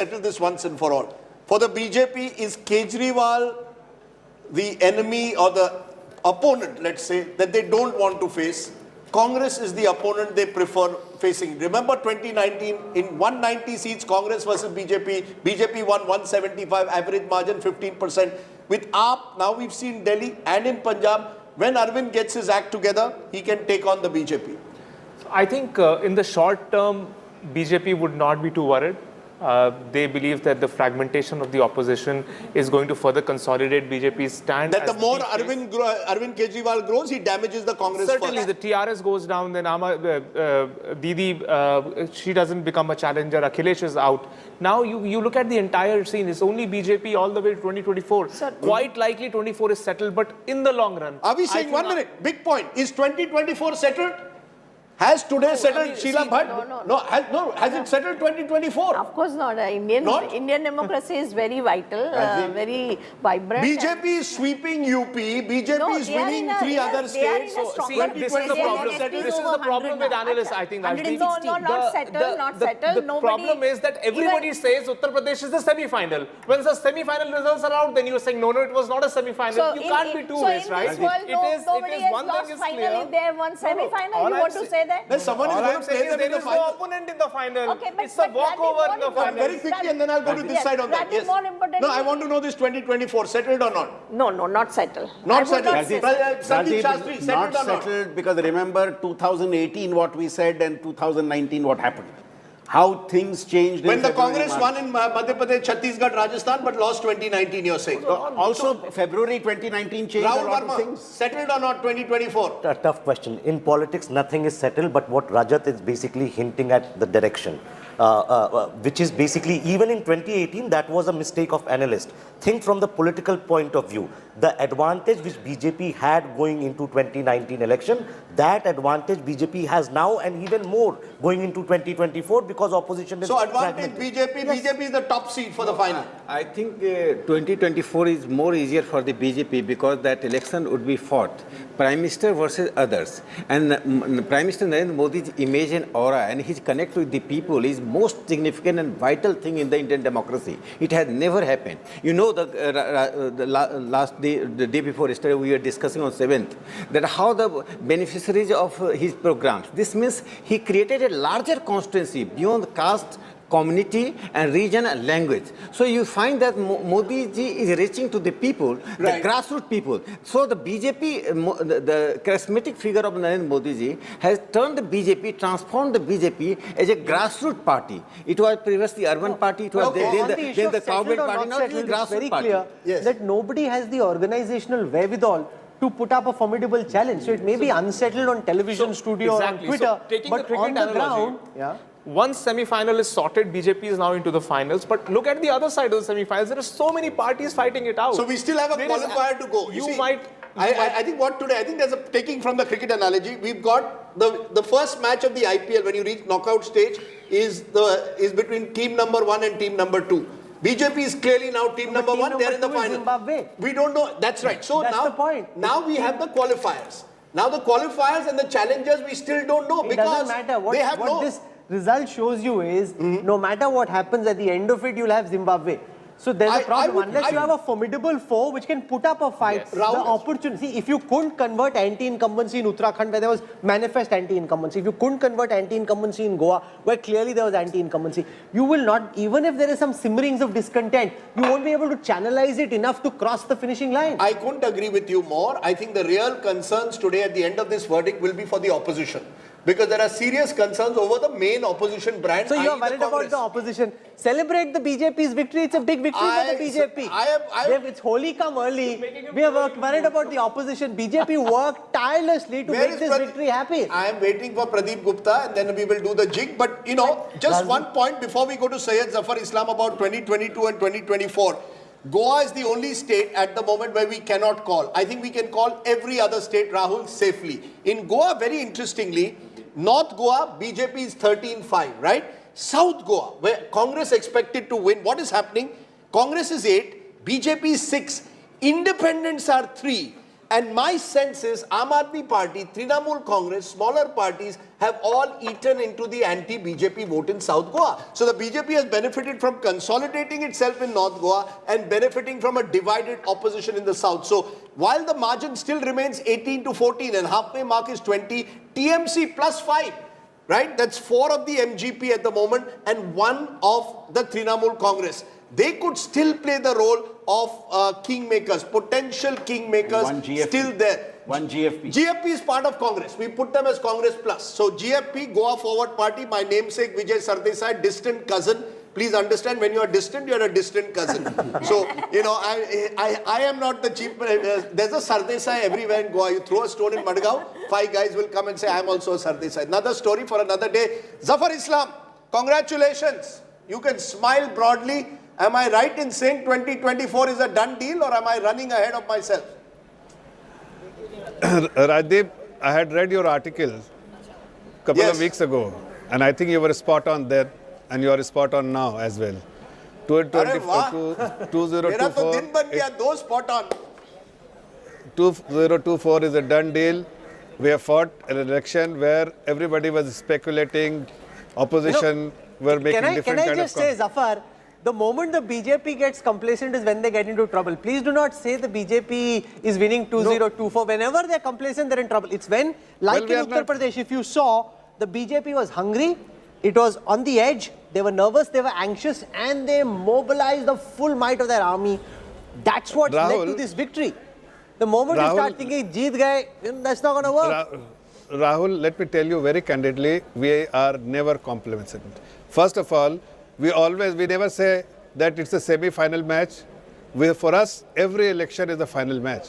settle this once and for all. For the BJP, is Kejriwal the enemy or the opponent, let's say, that they don't want to face? Congress is the opponent they prefer facing. Remember 2019, in 190 seats, Congress versus BJP. BJP won 175, average margin 15%. With AAP, now we've seen Delhi and in Punjab, when Arvind gets his act together, he can take on the BJP. I think in the short term, BJP would not be too worried. They believe that the fragmentation of the opposition is going to further consolidate BJP's stand. That the more Arvind Kejriwal grows, he damages the Congress. Certainly, the TRS goes down, then Didi, she doesn't become a challenger, Akhilesh is out. Now you look at the entire scene, it's only BJP all the way to 2024. Quite likely 24 is settled, but in the long run... Are we saying, 1 minute, big point, is 2024 settled? Has today settled Sheila Bhatt? No, has it settled 2024? Of course not. Indian democracy is very vital, very vibrant. BJP is sweeping UP, BJP is winning 3 other states. So, this is the problem with analysts, I think. No, not settled. The problem is that everybody says Uttar Pradesh is the semi-final. When the semi-final results are out, then you are saying, no, it was not a semi-final. You can't be two ways, right? Nobody has lost final. If they have won semi-final, you want to say that? Then someone is going to play them in the final. There is no opponent in the final. Okay, it's a walkover in the final. Very quickly, and then I'll go to this side on that. Yes. No, I want to know this 2024, settled or not? No, not settled. Not settled. Not settled, because remember 2018 what we said and 2019 what happened. How things changed. When the Congress won in Madhya Pradesh, Chhattisgarh, Rajasthan, but lost 2019, you're saying. Also, February 2019 changed a lot of things. Settled or not 2024? A tough question. In politics, nothing is settled, but what Rajat is basically hinting at the direction, which is basically, even in 2018, that was a mistake of analysts. Think from the political point of view. The advantage which BJP had going into 2019 election, that advantage BJP has now and even more going into 2024 because opposition is so advantage BJP, yes. BJP is the top seed for the final. I think 2024 is more easier for the BJP because that election would be fought. Prime Minister versus others. And Prime Minister Narendra Modi's image and aura and his connect with the people is most significant and vital thing in the Indian democracy. It has never happened. You know, the day before yesterday, we were discussing on 7th, that how the beneficiaries of his programs. This means he created a larger constituency beyond caste, community and region and language. So you find that Modi ji is reaching to the people, the grassroots people. So the BJP, the charismatic figure of Narendra Modi ji has turned the BJP, transformed the BJP as a grassroots party. It was previously urban party, it was then the cowbell party, now it is grassroots very party. Clear that nobody has the organizational wherewithal to put up a formidable challenge. So it may be unsettled on television, studio, or on Twitter, but on the ground... Once semi-final is sorted, BJP is now into the finals. But look at the other side of the semi-finals. There are so many parties fighting it out. So we still have a qualifier to go. I think what today, I think there's a, taking from the cricket analogy, we've got the first match of the IPL when you reach knockout stage is between team number 1 and team number 2. BJP is clearly now team number 1, they're in the final. Zimbabwe. We don't know, that's right. So that's the point. Now we have the qualifiers. Now the qualifiers and the challengers we still don't know because doesn't matter. What this result shows you is no matter what happens at the end of it, you'll have Zimbabwe. So there's a problem. Unless you have a formidable foe which can put up a fight, the opportunity. See, if you couldn't convert anti-incumbency in Uttarakhand where there was manifest anti-incumbency, if you couldn't convert anti-incumbency in Goa where clearly there was anti-incumbency, you will not, even if there is some simmerings of discontent, you won't be able to channelize it enough to cross the finishing line. I couldn't agree with you more. I think the real concerns today at the end of this verdict will be for the opposition. Because there are serious concerns over the main opposition brand. So you are worried about the opposition. Celebrate the BJP's victory. It's a big victory for the BJP. It's Holi come early. We are worried about the opposition. BJP worked tirelessly to make this victory happen. I am waiting for Pradeep Gupta and then we will do the jig. But you know, just one point before we go to Syed Zafar Islam about 2022 and 2024. Goa is the only state at the moment where we cannot call. I think we can call every other state, Rahul, safely. In Goa, very interestingly, North Goa, BJP is 13-5, right? South Goa, where Congress expected to win, what is happening? Congress is 8, BJP is 6, independents are 3. And my sense is Aam Aadmi Party, Trinamool Congress, smaller parties have all eaten into the anti-BJP vote in South Goa. So the BJP has benefited from consolidating itself in North Goa and benefiting from a divided opposition in the South. So while the margin still remains 18 to 14 and halfway mark is 20, TMC plus 5. Right? That's 4 of the MGP at the moment and 1 of the Trinamool Congress. They could still play the role of kingmakers, potential kingmakers, One GFP. still there. One GFP. GFP is part of Congress. We put them as Congress Plus. So GFP, Goa Forward Party, my namesake Vijay Sardesai, distant cousin. Please understand, when you are distant, you are a distant cousin. So, you know, I am not the chief. There's a Sardesai everywhere in Goa. You throw a stone in Madgaon, 5 guys will come and say, I am also a Sardesai. Another story for another day. Zafar Islam, congratulations. You can smile broadly. Am I right in saying 2024 is a done deal, or am I running ahead of myself? Rajdeep, I had read your article a couple Yes. of weeks ago, and I think you were spot on there, and you are spot on now as well. Arre wah. Mera to 2024 din ban gaya, do spot on. 2024 is a done deal. We have fought an election where everybody was speculating, opposition were making different Can I kind just of say, Zafar, the moment the BJP gets complacent is when they get into trouble. Please do not say the BJP is winning 2024. Whenever they're complacent, they're in trouble. It's when, like we in are Uttar not- Pradesh, if you saw, the BJP was hungry, it was on the edge, they were nervous, they were anxious, and they mobilized the full might of their army. That's what led to Rahul- this victory. The moment you start Rahul- thinking, jeet gaye, that's not going to work. Rahul, let me tell you very candidly, we are never complacent. First of all, we never say that it's a semi-final match. For us, every election is a final match.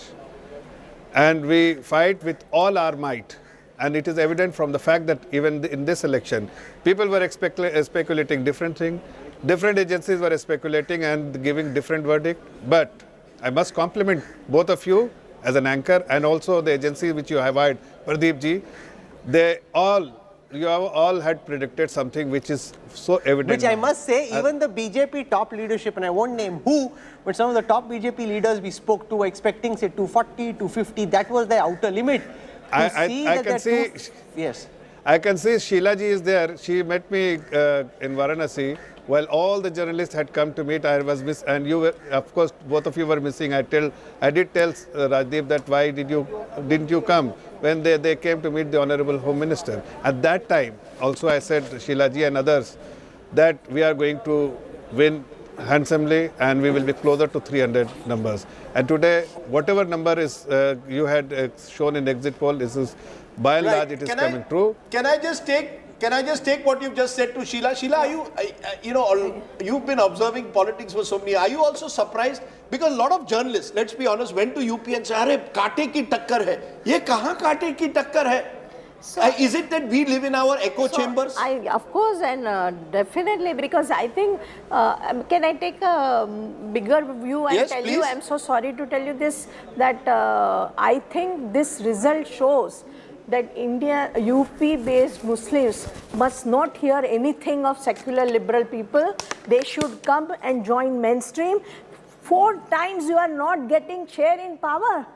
And we fight with all our might. And it is evident from the fact that even in this election, people were speculating different things. Different agencies were speculating and giving different verdict. But I must compliment both of you as an anchor and also the agency which you have hired, Pradeep ji. You have all had predicted something which is so evident. Which I now. must say, even the BJP top leadership, and I won't name who, but some of the top BJP leaders we spoke to were expecting, say, 240, 250. That was the outer limit. I can see. Yes. I can see Sheila ji is there. She met me in Varanasi. While all the journalists had come to meet, I was miss, and you were, of course, both of you were missing. I did tell Rajdeep that why didn't you come when they came to meet the Honorable Home Minister. At that time, also I said, Sheila ji and others, that we are going to win handsomely and we will be closer to 300 numbers. And today, whatever number is you had shown in exit poll, this is by and large it is coming true. Can I just take what you've just said to Sheila? Sheila, are you, you've been observing politics for so many. Are you also surprised? Because a lot of journalists, let's be honest, went to UP and said, "Arey, kaate ki takkar hai." Ye kahan kaate ki takkar hai? Is it that we live in our echo chambers? Of course, and definitely, because I think, can I take a bigger view and Yes, tell please. you, I'm so sorry to tell you this, that I think this result shows that UP-based Muslims must not hear anything of secular liberal people. They should come and join mainstream. 4 times you are not getting chair in power.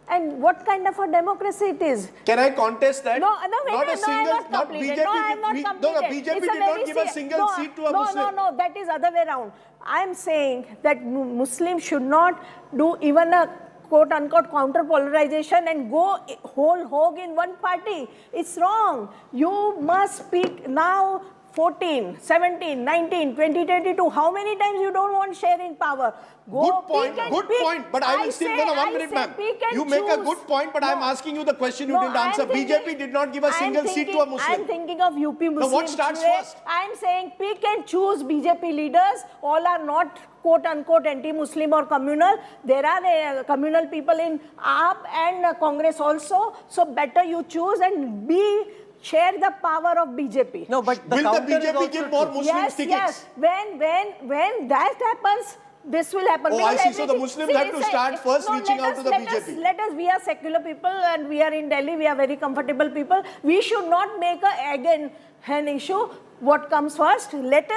And what kind of a democracy it is? Can I contest that? No, I'm not completed. BJP, No, I'm not completed. No, the BJP It's a did not very give a single seat to a Muslim. No, that is other way around. I'm saying that Muslims should not do even a quote-unquote counter-polarization and go whole hog in one party. It's wrong. You must speak now. 14, 17, 19, 2022, how many times you don't want share in power? Good point, but I will still, no, 1 minute, ma'am. You make a good point, but I'm asking you the question you didn't answer. BJP did not give a single seat to a Muslim. I'm thinking of UP Muslims. what starts today. first? I'm saying pick and choose BJP leaders. All are not quote-unquote anti-Muslim or communal. There are communal people in AAP and Congress also. So better you choose and share the power of BJP. No, but Will the BJP give more Muslims tickets? Yes. When that happens, this will happen. Oh, Because I see. So the everything- Muslims have to start first reaching out to the BJP. We are secular people and we are in Delhi, we are very comfortable people. We should not make an issue. What comes first? Let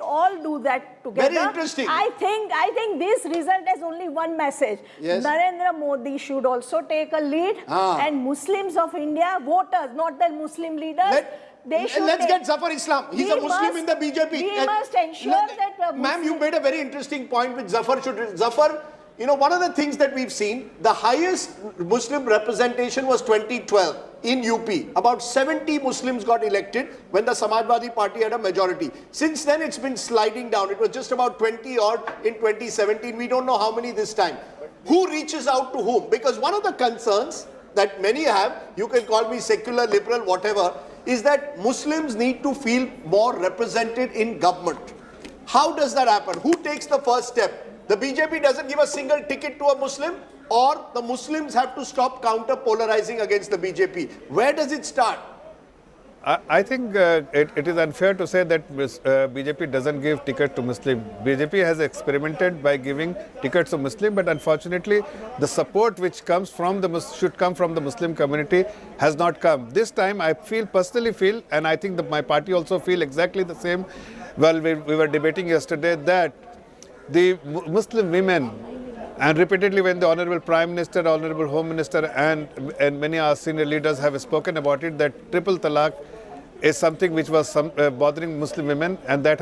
all do that together. Very interesting. I think this result has only one message. Yes. Narendra Modi should also take a lead, and Muslims of India, voters, not the Muslim leaders. Let's get Zafar Islam. He's a Muslim in the BJP. We must ensure that... Ma'am, you made a very interesting point with Zafar. Zafar, you know, one of the things that we've seen, the highest Muslim representation was 2012 in UP. About 70 Muslims got elected when the Samajwadi Party had a majority. Since then, it's been sliding down. It was just about 20 odd in 2017. We don't know how many this time. Who reaches out to whom? Because one of the concerns that many have, you can call me secular, liberal, whatever, is that Muslims need to feel more represented in government. How does that happen? Who takes the first step? The BJP doesn't give a single ticket to a Muslim, or the Muslims have to stop counter-polarizing against the BJP. Where does it start? I think it is unfair to say that BJP doesn't give ticket to Muslim. BJP has experimented by giving tickets to Muslim, but unfortunately, the support which comes from should come from the Muslim community has not come. This time, I personally feel, and I think that my party also feel exactly the same. Well, we were debating yesterday that the Muslim women, and repeatedly when the Honorable Prime Minister, Honorable Home Minister and many our senior leaders have spoken about it, that triple talaq is something which was bothering Muslim women, and that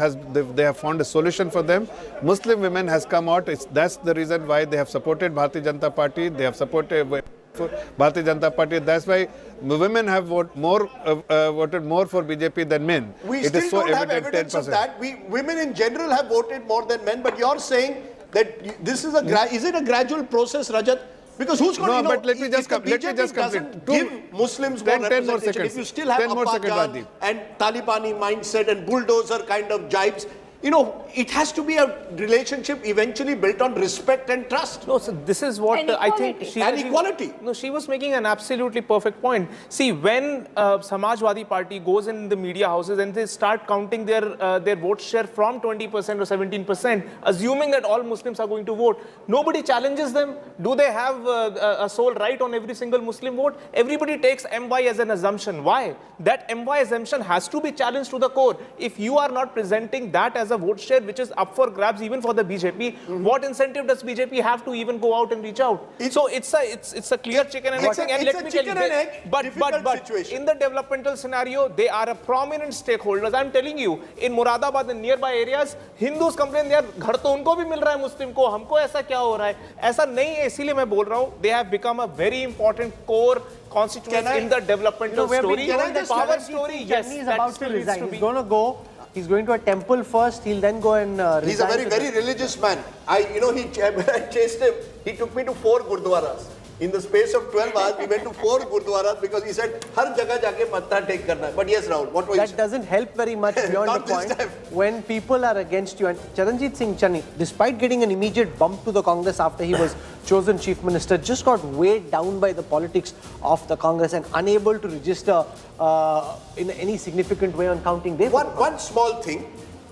they have found a solution for them. Muslim women has come out. That's the reason why they have supported Bharatiya Janata Party. They have supported Bharatiya Janata Party. That's why women have voted more for BJP than men. We still don't have evidence of that. Women in general have voted more than men, but you're saying that this is is it a gradual process, Rajat? Because who's going to know? But let me just complete. Give Muslims more representation. If you still have apartheid and Talibani mindset and bulldozer kind of jibes, you know, it has to be a relationship eventually built on respect and trust. No, so this is what I think. Equality. No, she was making an absolutely perfect point. See, when Samajwadi Party goes in the media houses and they start counting their vote share from 20% or 17%, assuming that all Muslims are going to vote, nobody challenges them. Do they have a sole right on every single Muslim vote? Everybody takes MY as an assumption. Why? That MY assumption has to be challenged to the core. If you are not presenting that as a vote share which is up for grabs even for the BJP, what incentive does BJP have to even go out and reach out? So it's a clear chicken and egg thing. And let me tell you, but in the developmental scenario, they are a prominent stakeholders. I'm telling you, in Muradabad and nearby areas, Hindus complain यार घर तो उनको भी मिल रहा है मुस्लिम को, हमको ऐसा क्या हो रहा है? ऐसा नहीं है, इसीलिए मैं बोल रहा हूँ. They have become a very important core constituent in the developmental story. Power story, yes, is about to resign. He's going to go. He's going to a temple first. He'll then go and resign. He's a very religious man. When I chased him, he took me to 4 gurdwaras. In the space of 12 hours, we went to 4 gurdwaras because he said, "Har jagah jaake matha take karna hai." But yes, Rahul, what was that doesn't help very much beyond the point. When people are against you, and Charanjit Singh Channi, despite getting an immediate bump to the Congress after he was chosen Chief Minister, just got weighed down by the politics of the Congress and unable to register in any significant way on counting day. One small thing,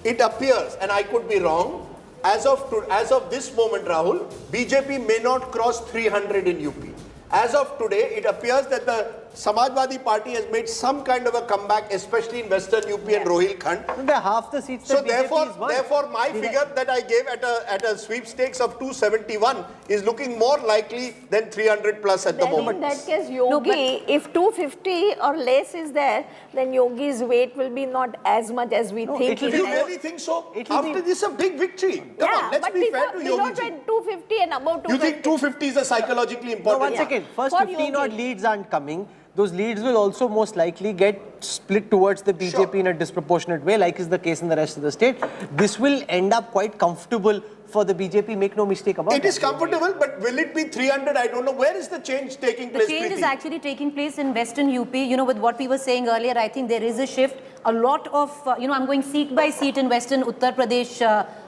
it appears, and I could be wrong, as of this moment, Rahul, BJP may not cross 300 in UP. As of today, it appears that the Samajwadi Party has made some kind of a comeback, especially in Western UP and Rohilkhand. Half the seats. So therefore, my figure that I gave at a sweepstakes of 271 is looking more likely than 300 plus at the moment. In that case, Yogi, if 250 or less is there, then Yogi's weight will be not as much as we think. Do you really think so? After this, a big victory. Come on, let's be fair to Yogi. 250 and above 250. You think 250 is a psychologically important? No, 1 second. First 15 odd leads aren't coming. Those leads will also most likely get split towards the BJP in a disproportionate way, like is the case in the rest of the state. This will end up quite comfortable for the BJP, make no mistake about it. It is comfortable, but will it be 300? I don't know. Where is the change taking place? The change is actually taking place in Western UP. You know, with what we were saying earlier, I think there is a shift. A lot of, I'm going seat by seat in Western Uttar Pradesh,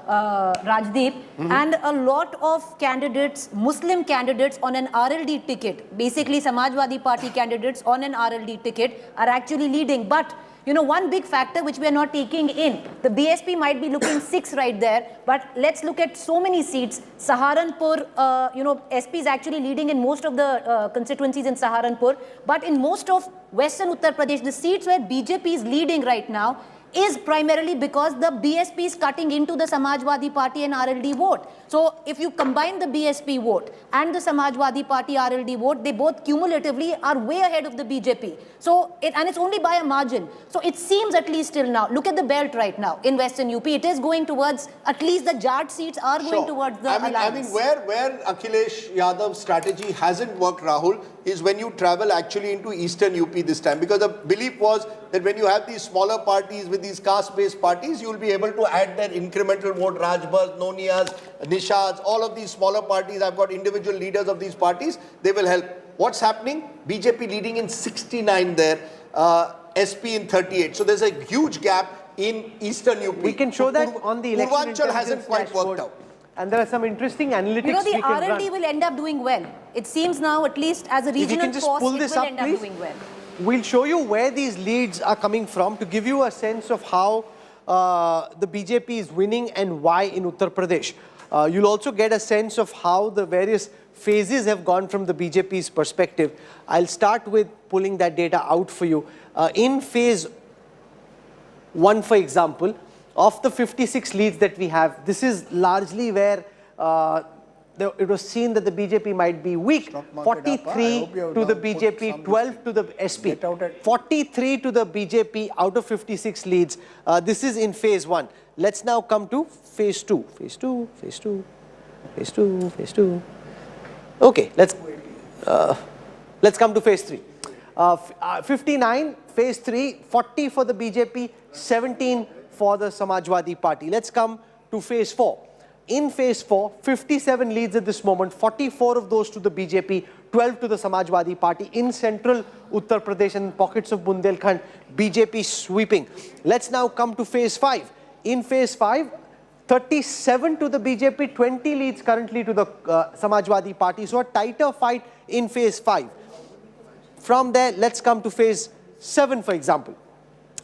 Rajdeep, and a lot of candidates, Muslim candidates on an RLD ticket, basically Samajwadi Party candidates on an RLD ticket are actually leading. But you know, one big factor which we are not taking in, the BSP might be looking 6 right there, but let's look at so many seats. Saharanpur, you know, SP is actually leading in most of the constituencies in Saharanpur, but in most of Western Uttar Pradesh, the seats where BJP is leading right now is primarily because the BSP is cutting into the Samajwadi Party and RLD vote. So if you combine the BSP vote and the Samajwadi Party RLD vote, they both cumulatively are way ahead of the BJP. So, and it's only by a margin. So it seems, at least till now, look at the belt right now in Western UP, it is going towards, at least the Jaad seats are going towards the alliance. I mean, where Akhilesh Yadav's strategy hasn't worked, Rahul, is when you travel actually into Eastern UP this time. Because the belief was that when you have these smaller parties with these caste-based parties, you will be able to add their incremental vote, Rajbars, Nonias, Nishads, all of these smaller parties. I've got individual leaders of these parties. They will help. What's happening? BJP leading in 69 there, SP in 38. So there's a huge gap in Eastern UP. We can show that on the election Purvanchal hasn't quite worked out. And there are some interesting analytics. You know, the we can RLD will end up doing well. It seems now, at least as a regional force, it will end up doing well. We'll show you where these leads are coming from to give you a sense of how the BJP is winning and why in Uttar Pradesh. You'll also get a sense of how the various phases have gone from the BJP's perspective. I'll start with pulling that data out for you. In phase 1, for example, of the 56 leads that we have, this is largely where it was seen that the BJP might be weak. 43 to the BJP, 12 to the SP. 43 to the BJP out of 56 leads. This is in phase 1. Let's now come to phase 2. Phase 2, phase 2, phase 2, phase 2. Okay, let's come to phase 3. 59, phase 3, 40 for the BJP, 17 for the Samajwadi Party. Let's come to phase 4. In phase 4, 57 leads at this moment, 44 of those to the BJP, 12 to the Samajwadi Party. In central Uttar Pradesh and pockets of Bundelkhand, BJP sweeping. Let's now come to phase 5. In phase 5, 37 to the BJP, 20 leads currently to the Samajwadi Party. So a tighter fight in phase 5. From there, let's come to phase 7, for example.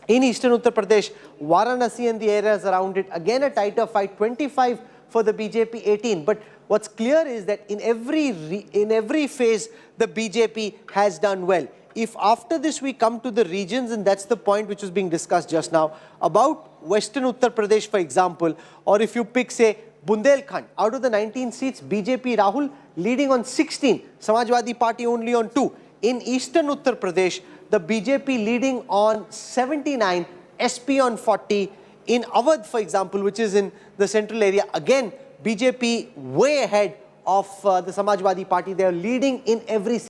In eastern Uttar Pradesh, Varanasi and the areas around it, again a tighter fight, 25 for the BJP, 18. But what's clear is that in every phase, the BJP has done well. If after this we come to the regions, and that's the point which was being discussed just now, about Western Uttar Pradesh, for example, or if you pick, say, Bundelkhand, out of the 19 seats, BJP Rahul leading on 16, Samajwadi Party only on 2. In Eastern Uttar Pradesh, the BJP leading on 79, SP on 40. In Awadh, for example, which is in the central area, again, BJP way ahead of the Samajwadi Party. They are leading in every